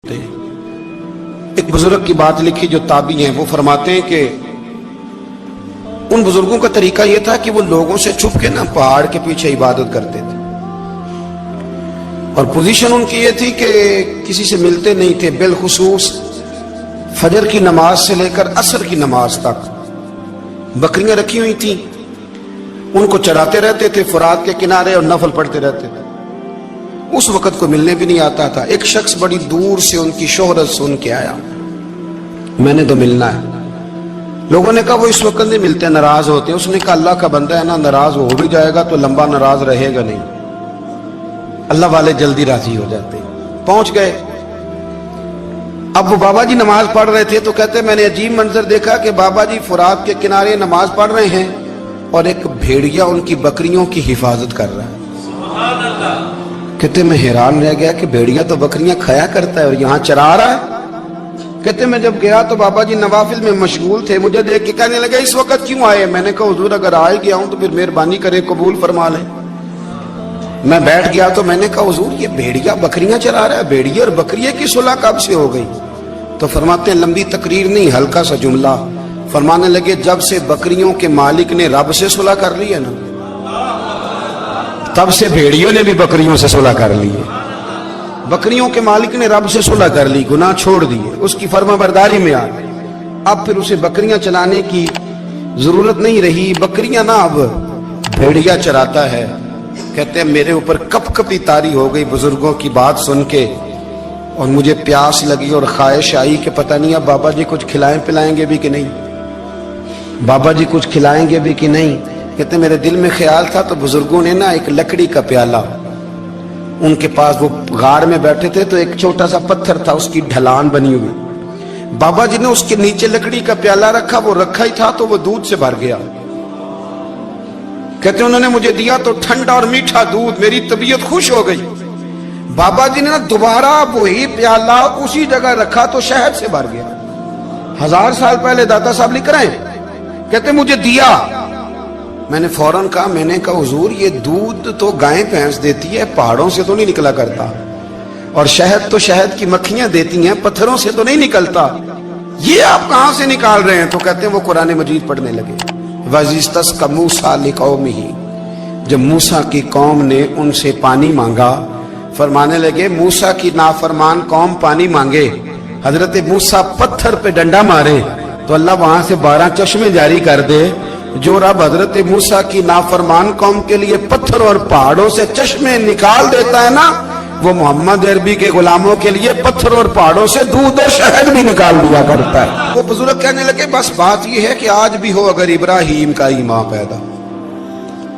ایک بزرگ کی بات لکھی جو تابعی ہیں، وہ فرماتے ہیں کہ ان بزرگوں کا طریقہ یہ تھا کہ وہ لوگوں سے چھپ کے پہاڑ کے پیچھے عبادت کرتے تھے، اور پوزیشن ان کی یہ تھی کہ کسی سے ملتے نہیں تھے، بالخصوص فجر کی نماز سے لے کر عصر کی نماز تک بکریاں رکھی ہوئی تھیں، ان کو چراتے رہتے تھے فرات کے کنارے اور نفل پڑھتے رہتے تھے۔ اس وقت کو ملنے بھی نہیں آتا تھا۔ ایک شخص بڑی دور سے ان کی شہرت سن کے آیا، میں نے تو ملنا ہے۔ لوگوں نے کہا وہ اس وقت نہیں ملتے، ناراض ہوتے ہیں۔ اس نے کہا اللہ کا بندہ ہے نا، ناراض ہو بھی جائے گا تو لمبا ناراض رہے گا نہیں، اللہ والے جلدی راضی ہو جاتے ہیں۔ پہنچ گئے۔ اب وہ بابا جی نماز پڑھ رہے تھے تو کہتے میں نے عجیب منظر دیکھا کہ بابا جی فرات کے کنارے نماز پڑھ رہے ہیں اور ایک بھیڑیا ان کی بکریوں کی حفاظت کر رہا ہے۔ سبحان اللہ۔ کہتے میں حیران رہ گیا کہ بھیڑیا تو بکریاں کھایا کرتا ہے اور یہاں چرا رہا ہے۔ کہتے میں جب گیا تو بابا جی نوافل میں مشغول تھے، مجھے دیکھ کے کہنے لگے اس وقت کیوں آئے؟ میں نے کہا حضور اگر آئے گیا ہوں تو پھر مہربانی کرے قبول فرما لیں۔ میں بیٹھ گیا تو میں نے کہا حضور یہ بھیڑیا بکریاں چرا رہا ہے، بھیڑیا اور بکریے کی صلح کب سے ہو گئی؟ تو فرماتے ہیں لمبی تقریر نہیں، ہلکا سا جملہ۔ فرمانے لگے جب سے بکریوں کے مالک نے رب سے صلح کر لی ہے نا، تب سے بھیڑیوں نے بھی بکریوں سے صلح کر لی ہے۔ بکریوں کے مالک نے رب سے صلح کر لی، گناہ چھوڑ دیے، اس کی فرما برداری میں آ گئے۔ اب پھر اسے بکریاں چلانے کی ضرورت نہیں رہی، بکریاں نہ اب بھیڑیا چراتا ہے۔ کہتے ہیں میرے اوپر کپ کپی طاری ہو گئی بزرگوں کی بات سن کے، اور مجھے پیاس لگی اور خواہش آئی کہ پتہ نہیں اب بابا جی کچھ کھلائیں پلائیں گے بھی کہ نہیں، بابا جی کچھ کھلائیں گے بھی کہ نہیں۔ کہتے میرے دل میں خیال تھا تو بزرگوں نے نا ایک لکڑی کا پیالہ، ان کے پاس وہ غار میں بیٹھے تھے تو ایک چھوٹا سا پتھر تھا، اس کی ڈھلان بنی ہوئی، بابا جی نے اس کے نیچے لکڑی کا پیالہ رکھا، وہ رکھا ہی تھا تو وہ دودھ سے بھر گیا۔ کہتے انہوں نے مجھے دیا تو ٹھنڈا اور میٹھا دودھ، میری طبیعت خوش ہو گئی۔ بابا جی نے دوبارہ وہی پیالہ اسی جگہ رکھا تو شہد سے بھر گیا۔ 1000 سال پہلے داتا صاحب لکھ رہے ہیں، کہتے مجھے دیا۔ میں نے فوراً کہا، میں نے کہا حضور یہ دودھ تو گائیں بھینس دیتی ہے، پہاڑوں سے تو نہیں نکلا کرتا، اور شہد تو شہد کی مکھیاں دیتی ہیں، پتھروں سے تو نہیں نکلتا، یہ آپ کہاں سے نکال رہے ہیں؟ تو کہتے ہیں وہ قرآن مجید پڑھنے لگے۔ وَإِذِ اسْتَسْقَى مُوسَىٰ لِقَوْمِهِ، جب موسیٰ کی قوم نے ان سے پانی مانگا، فرمانے لگے موسیٰ کی نافرمان قوم پانی مانگے، حضرت موسیٰ پتھر پہ ڈنڈا مارے تو اللہ وہاں سے 12 چشمے جاری کر دے۔ جو رب حضرت موسیٰ کی نافرمان قوم کے لیے پتھر اور پہاڑوں سے چشمے نکال دیتا ہے نا، وہ محمد عربی کے غلاموں کے لیے پتھر اور پہاڑوں سے دودھ اور شہد بھی نکال دیا کرتا ہے۔ وہ بزرگ کہنے لگے بس بات یہ ہے کہ آج بھی ہو اگر ابراہیم کا ایمان پیدا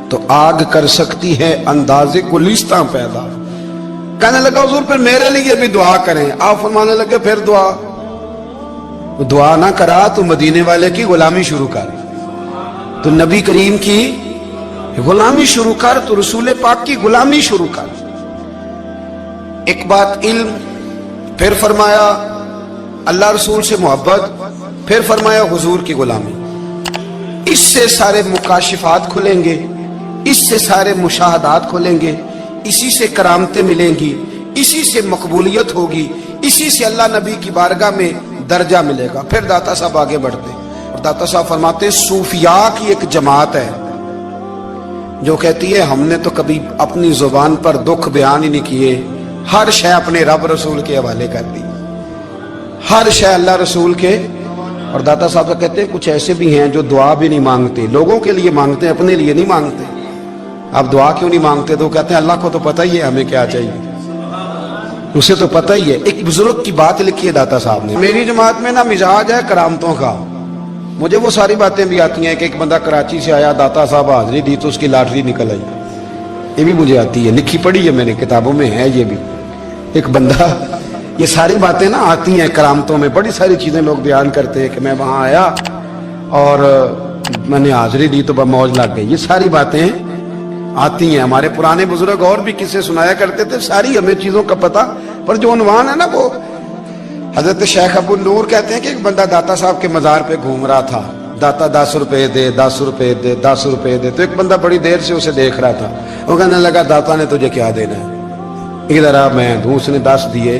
تو آگ کر سکتی ہے انداز گلستاں پیدا۔ کہنے لگا حضور پھر میرے لیے بھی دعا کریں۔ آپ فرمانے لگے پھر دعا نہ کرا تو مدینے والے کی غلامی شروع کر، تو نبی کریم کی غلامی شروع کر، تو رسول پاک کی غلامی شروع کر۔ ایک بات علم، پھر فرمایا اللہ رسول سے محبت، پھر فرمایا حضور کی غلامی۔ اس سے سارے مکاشفات کھلیں گے، اس سے سارے مشاہدات کھلیں گے، اسی سے کرامتیں ملیں گی، اسی سے مقبولیت ہوگی، اسی سے اللہ نبی کی بارگاہ میں درجہ ملے گا۔ پھر داتا صاحب آگے بڑھتے اور داتا صاحب فرماتے ہیں صوفیاء کی ایک جماعت ہے جو کہتی ہے ہم نے تو کبھی اپنی زبان پر دکھ بیان ہی نہیں کیے، ہر شے اپنے رب رسول کے حوالے کر دی، ہر شے اللہ رسول کے۔ اور داتا صاحب کہتے ہیں کچھ ایسے بھی ہیں جو دعا بھی نہیں مانگتے، لوگوں کے لیے مانگتے ہیں، اپنے لیے نہیں مانگتے۔ آپ دعا کیوں نہیں مانگتے؟ تو کہتے ہیں اللہ کو تو پتہ ہی ہے ہمیں کیا چاہیے، اسے تو پتہ ہی ہے۔ ایک بزرگ کی بات لکھی ہے داتا صاحب نے، میری جماعت میں نا مزاج ہے کرامتوں کا، مجھے وہ ساری باتیں بھی آتی ہیں کہ ایک بندہ کراچی سے آیا، داتا صاحب حاضری دی تو اس کی لاٹری نکل آئی، یہ بھی مجھے آتی ہے، لکھی پڑھی ہے میں نے، کتابوں میں ہے یہ بھی۔ ایک بندہ، یہ ساری باتیں نا آتی ہیں کرامتوں میں، بڑی ساری چیزیں لوگ بیان کرتے ہیں کہ میں وہاں آیا اور میں نے حاضری دی تو موج لگ گئی، یہ ساری باتیں آتی ہیں۔ ہمارے پرانے بزرگ اور بھی قصے سنایا کرتے تھے، ساری ہمیں چیزوں کا پتہ، پر جو عنوان ہے نا وہ حضرت شیخ ابو نور کہتے ہیں کہ ایک بندہ داتا صاحب کے مزار پہ گھوم رہا تھا، داتا 10 روپے دے، 10 روپے دے، 10 روپے دے، تو ایک بندہ بڑی دیر سے اسے دیکھ رہا تھا، وہ کہنے لگا داتا نے تجھے کیا دینا ہے، ادھر آ میں دوں۔ اس نے 10 دیے،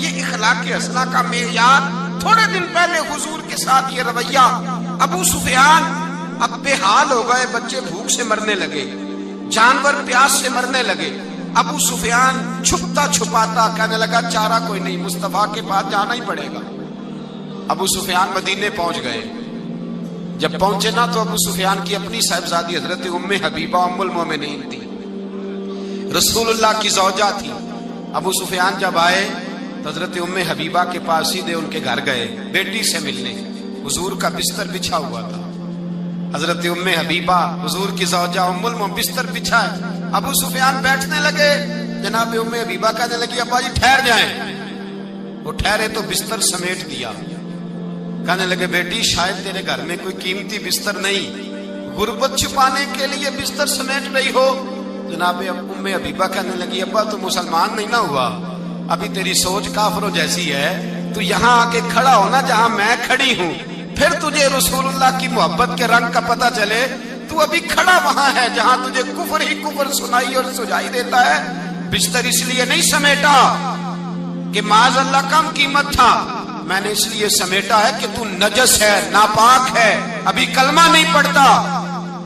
یہ اخلاق حسنہ کا معیار. تھوڑے دن پہلے حضور کے ساتھ یہ رویہ. ابو سفیان اب بے حال ہو گئے, بچے بھوک سے مرنے لگے, جانور پیاس سے مرنے لگے. ابو سفیان چھپتا چھپاتا کہنے لگا چارہ کوئی نہیں, مصطفیٰ کے پاس جانا ہی پڑے گا. ابو سفیان مدینے پہنچ گئے. جب پہنچے نا تو ابو سفیان کی اپنی صاحبزادی حضرت ام حبیبہ ام المومنین تھی, رسول اللہ کی زوجہ تھی. ابو سفیان جب آئے تو حضرت ام حبیبہ کے پاس سیدھے ان کے گھر گئے بیٹی سے ملنے. حضور کا بستر بچھا ہوا تھا. حضرت ام حبیبہ حضور کی زوجہ ام المومنین بستر بچھا ہے. ابو سفیان بیٹھنے لگے, جناب ام حبیبہ کہنے لگی ابا جی ٹھہر جائیں. وہ ٹھہرے تو بستر سمیٹ دیا. کہنے لگے بیٹی شاید تیرے گھر میں کوئی قیمتی بستر نہیں, غربت چھپانے کے لیے بستر سمیٹ رہی ہو. جناب ام حبیبہ کہنے لگی ابا تو مسلمان نہیں نہ ہوا, ابھی تیری سوچ کافروں جیسی ہے. تو یہاں آ کے کھڑا ہونا جہاں میں کھڑی ہوں, پھر تجھے رسول اللہ کی محبت کے رنگ کا پتہ چلے. تو ابھی کھڑا وہاں ہے جہاں تجھے کفر ہی کفر سنائی اور سجائی دیتا ہے. بستر اس لیے نہیں سمیٹا کہ معاذ اللہ کم قیمت تھا, میں نے اس لیے سمیٹا ہے کہ تو نجس ہے, ناپاک ہے, ابھی کلمہ نہیں پڑھتا.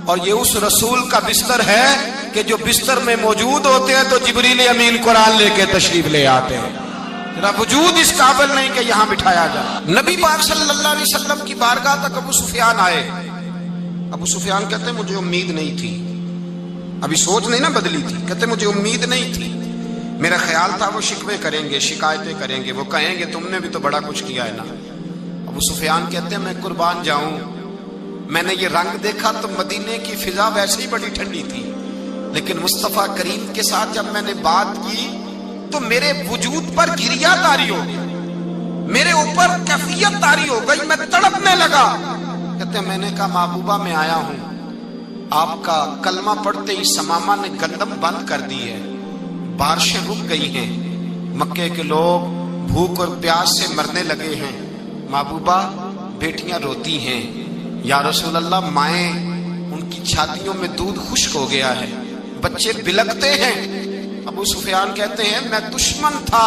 اور یہ اس رسول کا بستر ہے کہ جو بستر میں موجود ہوتے ہیں تو جبریل امین قرآن لے کے تشریف لے آتے ہیں. ذرا وجود اس قابل نہیں کہ یہاں بٹھایا جائے. نبی پاک صلی اللہ علیہ وسلم کی بارگاہ تک ابو سفیان آئے. ابو سفیان کہتے ہیں مجھے امید نہیں تھی, ابھی سوچ نہیں نہ بدلی تھی. کہتے مجھے امید نہیں تھی, میرا خیال تھا وہ شکوے کریں گے, شکایتیں کریں گے, وہ کہیں گے تم نے بھی تو بڑا کچھ کیا ہے نا. ابو سفیان کہتے ہیں میں قربان جاؤں, میں نے یہ رنگ دیکھا تو مدینے کی فضا ویسے ہی بڑی ٹھنڈی تھی, لیکن مصطفیٰ کریم کے ساتھ جب میں نے بات کی تو میرے وجود پر گریا طاری ہو گئی, میرے اوپر کیفیت طاری ہو گئی, میں تڑپنے لگا. کہتے ہیں میں نے کہا محبوبہ میں آیا ہوں, آپ کا کلمہ پڑھتے ہی سمامہ نے گندم بند کر دی ہے, بارشیں رک گئی ہیں, مکے کے لوگ بھوک اور پیاس سے مرنے لگے ہیں. محبوبہ بیٹیاں روتی ہیں, یا رسول اللہ مائیں ان کی چھاتیوں میں دودھ خشک ہو گیا ہے, بچے بلکتے ہیں. ابو سفیان کہتے ہیں میں دشمن تھا,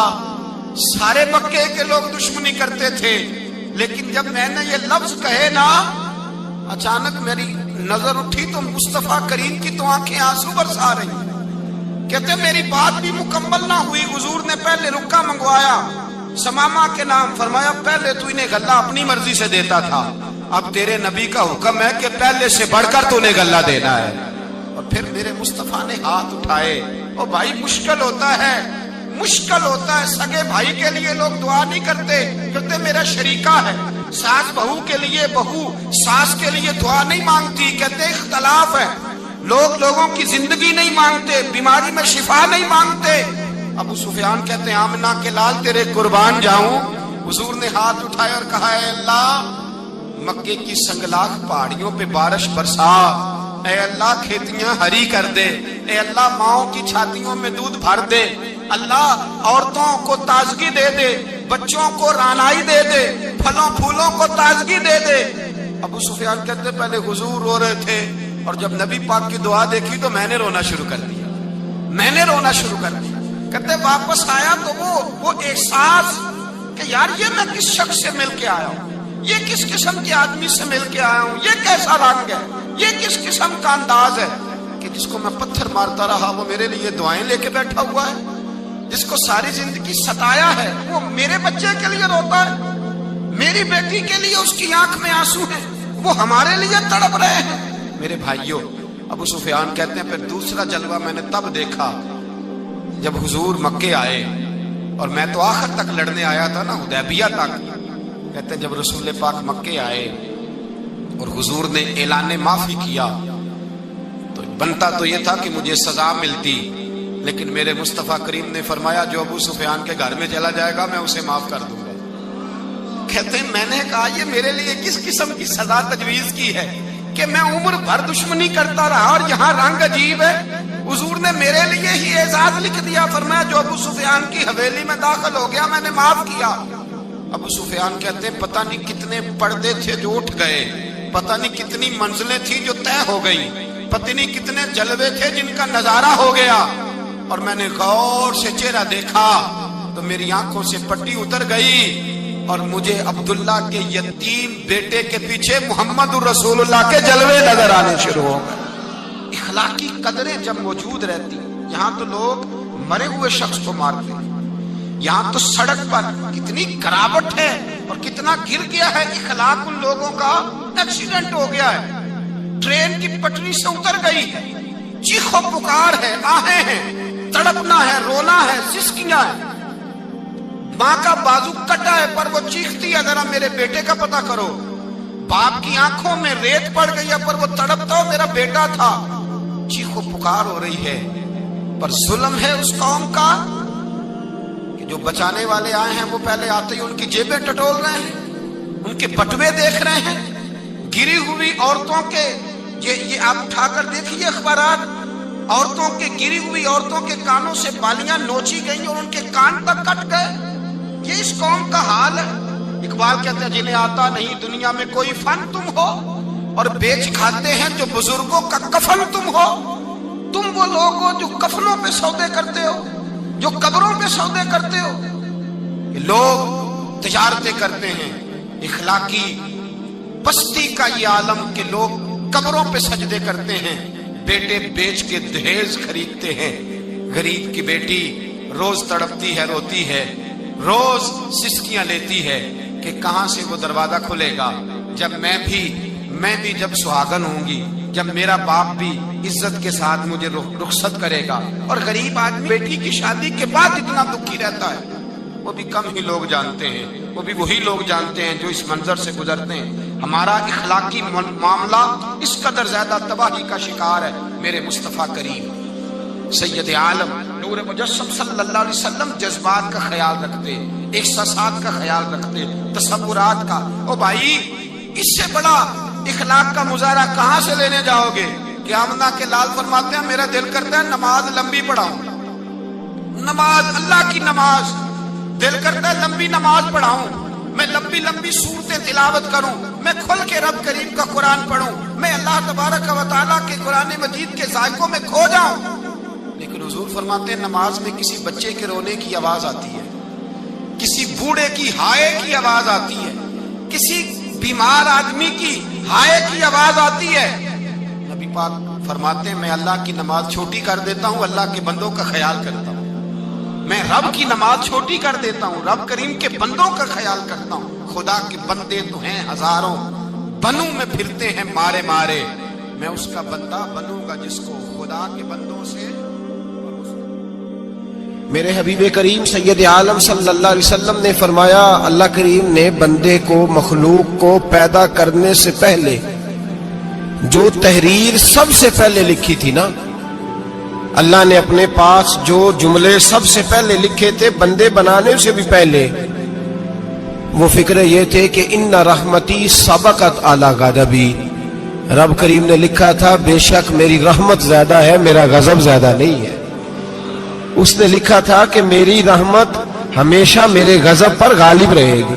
سارے مکے کے لوگ دشمنی کرتے تھے, لیکن جب میں نے یہ لفظ کہے نا اچانک میری نظر اٹھی تو مصطفیٰ کریم کی تو آنکھیں آنسو برسا رہی. کہتے میری بات بھی مکمل نہ ہوئی, حضور نے پہلے رکا منگوایا, سمامہ کے نام فرمایا. پہلے تو انہیں غلہ اپنی مرضی سے دیتا تھا, اب تیرے نبی کا حکم ہے کہ پہلے سے بڑھ کر تو انہیں غلہ دینا ہے. اور پھر میرے مصطفیٰ نے ہاتھ اٹھائے. او بھائی مشکل ہوتا ہے, مشکل ہوتا ہے. سگے بھائی کے لیے لوگ دعا نہیں کرتے, کہتے میرا شریکہ ہے. ساس بہو کے لیے بہو ساس کے لیے دعا نہیں مانگتی, کہتے اختلاف ہے. لوگ لوگوں کی زندگی نہیں مانگتے, بیماری میں شفا نہیں مانگتے. ابو سفیان کہتے ہیں آمنہ کے لال تیرے قربان جاؤں. حضور نے ہاتھ اٹھائے اور کہا اے اللہ مکے کی سنگلاخ پہاڑیوں پہ بارش برسا, اے اللہ کھیتیاں ہری کر دے, اے اللہ ماؤں کی چھاتیوں میں دودھ بھر دے, اللہ عورتوں کو تازگی دے دے, بچوں کو رانائی دے دے, پھلوں پھولوں کو تازگی دے دے. ابو سفیان کہتے پہلے حضور رو رہے تھے, اور جب نبی پاک کی دعا دیکھی تو میں نے رونا شروع کر دیا, میں نے رونا شروع کر دیا. کہتے واپس آیا تو وہ احساس کہ یار یہ میں کس شخص سے مل کے آیا ہوں, یہ کس قسم کے آدمی سے مل کے آیا ہوں, یہ کیسا رنگ ہے, یہ کس قسم کا انداز ہے کہ جس کو میں پتھر مارتا رہا وہ میرے لیے دعائیں لے کے بیٹھا ہوا ہے, جس کو ساری زندگی ستایا ہے وہ میرے بچے کے لیے روتا ہے, میری بیٹی کے لیے اس کی آنکھ میں آنسو ہیں, وہ ہمارے لیے تڑپ رہے ہیں. میرے بھائیوں, ابو سفیان کہتے ہیں پھر دوسرا جلوہ میں نے تب دیکھا جب حضور مکے آئے, اور میں تو آخر تک لڑنے آیا تھا نا, حدیبیہ تک. کہتے ہیں جب رسول پاک مکے آئے اور حضور نے اعلان معافی کیا تو بنتا تو یہ تھا کہ مجھے سزا ملتی, لیکن میرے مصطفیٰ کریم نے فرمایا جو ابو سفیان کے گھر میں چلا جائے گا میں اسے معاف کر دوں گا. کہتے ہیں میں نے کہا یہ میرے لیے کس قسم کی سزا تجویز کی ہے کہ میں عمر بھر دشمنی کرتا رہا اور یہاں رنگ عجیب ہے. حضور نے میرے لیے ہی اعزاز لکھ دیا, فرمایا جو ابو سفیان کی حویلی میں داخل ہو گیا میں نے معاف کیا. ابو سفیان کہتے ہیں پتہ نہیں کتنے پردے تھے جو اٹھ گئے, پتہ نہیں کتنی منزلیں تھی جو طے ہو گئی, پتہ نہیں کتنے جلوے تھے جن کا نظارہ ہو گیا. اور میں نے غور سے چہرہ دیکھا تو میری آنکھوں سے پٹی اتر گئی اور مجھے عبداللہ کے یتیم بیٹے کے پیچھے محمد رسول اللہ کے جلوے نظر آنے شروع ہو گئے۔ اخلاقی قدریں جب موجود رہتی، یہاں تو لوگ مرے ہوئے شخص کو مارتے ہیں، یہاں تو سڑک پر کتنی گراوٹ ہے اور کتنا گر گیا ہے اخلاق ان لوگوں کا، ایکسیڈنٹ ہو گیا ہے، ٹرین کی پٹری سے اتر گئی ہے، چیخ و پکار ہے، آہیں ہیں، تڑپنا ہے، رونا ہے، سسکیاں ہے، ماں کا بازو کٹا ہے پر وہ چیختی ہے ذرا میرے بیٹے کا پتہ کرو، باپ کی آنکھوں میں ریت پڑ گئی ہے پر وہ تڑپتا ہو میرا بیٹا تھا، چیخ و پکار ہو رہی ہے۔ پر ظلم ہے اس قوم کا کہ جو بچانے والے آئے ہیں وہ پہلے آتے ہی ان کی جیبیں ٹٹول رہے ہیں، ان کے بٹوے دیکھ رہے ہیں، گری ہوئی عورتوں کے، یہ آپ اٹھا کر دیکھیے اخبارات، عورتوں کے گری ہوئی عورتوں کے کانوں سے بالیاں نوچی گئی اور ان کے کان تک کٹ گئے۔ یہ اس قوم کا حال ہے۔ اقبال کہتے ہیں جنہیں آتا نہیں دنیا میں کوئی فن تم ہو اور بیچ کھاتے ہیں جو بزرگوں کا کفن تم ہو۔ تم وہ لوگ ہو جو کفنوں پہ سودے کرتے ہو، جو قبروں پہ سودے کرتے ہو۔ یہ لوگ تجارتیں کرتے ہیں، اخلاقی پستی کا یہ عالم کہ لوگ قبروں پہ سجدے کرتے ہیں، بیٹے بیچ کے دہیز خریدتے ہیں۔ غریب کی بیٹی روز تڑپتی ہے، روتی ہے، روز سسکیاں لیتی ہے کہ کہاں سے وہ دروازہ کھلے گا جب میں بھی جب سہاگن ہوں گی، جب میرا باپ بھی عزت کے ساتھ مجھے رخصت کرے گا۔ اور غریب آدمی بیٹی کی شادی کے بعد اتنا دکھی رہتا ہے، وہ بھی کم ہی لوگ جانتے ہیں، وہ بھی وہی لوگ جانتے ہیں جو اس منظر سے گزرتے ہیں۔ ہمارا اخلاقی معاملہ اس قدر زیادہ تباہی کا شکار ہے۔ میرے مصطفیٰ کریم سید عالم نور مجسم صلی اللہ علیہ وسلم جذبات کا خیال رکھتے، احساسات کا خیال رکھتے، تصورات کا۔ او بھائی، اس سے بڑا اخلاق کا مظاہرہ کہاں سے لینے جاؤ گے؟ کہ آمنہ کے لال فرماتے ہیں میرا دل کرتا ہے نماز لمبی پڑھاؤں، نماز اللہ کی نماز، دل کرتا ہے لمبی نماز پڑھاؤں، میں لمبی لمبی سورتیں تلاوت کروں، میں کھل کے رب کریم کا قرآن پڑھوں، میں اللہ تبارک و تعالیٰ کے قرآن مجید کے ذائقوں میں کھو جاؤں۔ لیکن حضور فرماتے ہیں نماز میں کسی بچے کے رونے کی آواز آتی ہے، کسی بوڑھے کی ہائے کی آواز آتی ہے، کسی بیمار آدمی کی ہائے کی آواز آتی ہے۔ نبی پاک فرماتے ہیں میں اللہ کی نماز چھوٹی کر دیتا ہوں، اللہ کے بندوں کا خیال کرتا ہوں، میں رب کی نماز چھوٹی کر دیتا ہوں، رب کریم کے بندوں کا خیال کرتا ہوں۔ خدا کے بندے تو ہیں ہزاروں، بنوں میں پھرتے ہیں مارے مارے، میں اس کا بندہ بنوں گا جس کو خدا کے بندوں سے۔ میرے حبیب کریم سید عالم صلی اللہ علیہ وسلم نے فرمایا اللہ کریم نے بندے کو، مخلوق کو پیدا کرنے سے پہلے جو تحریر سب سے پہلے لکھی تھی نا، اللہ نے اپنے پاس جو جملے سب سے پہلے لکھے تھے بندے بنانے سے بھی پہلے، وہ فکر یہ تھے کہ ان رحمتی سبقت اعلی غضبی، رب کریم نے لکھا تھا بے شک میری رحمت زیادہ ہے، میرا غضب زیادہ نہیں ہے۔ اس نے لکھا تھا کہ میری رحمت ہمیشہ میرے غضب پر غالب رہے گی۔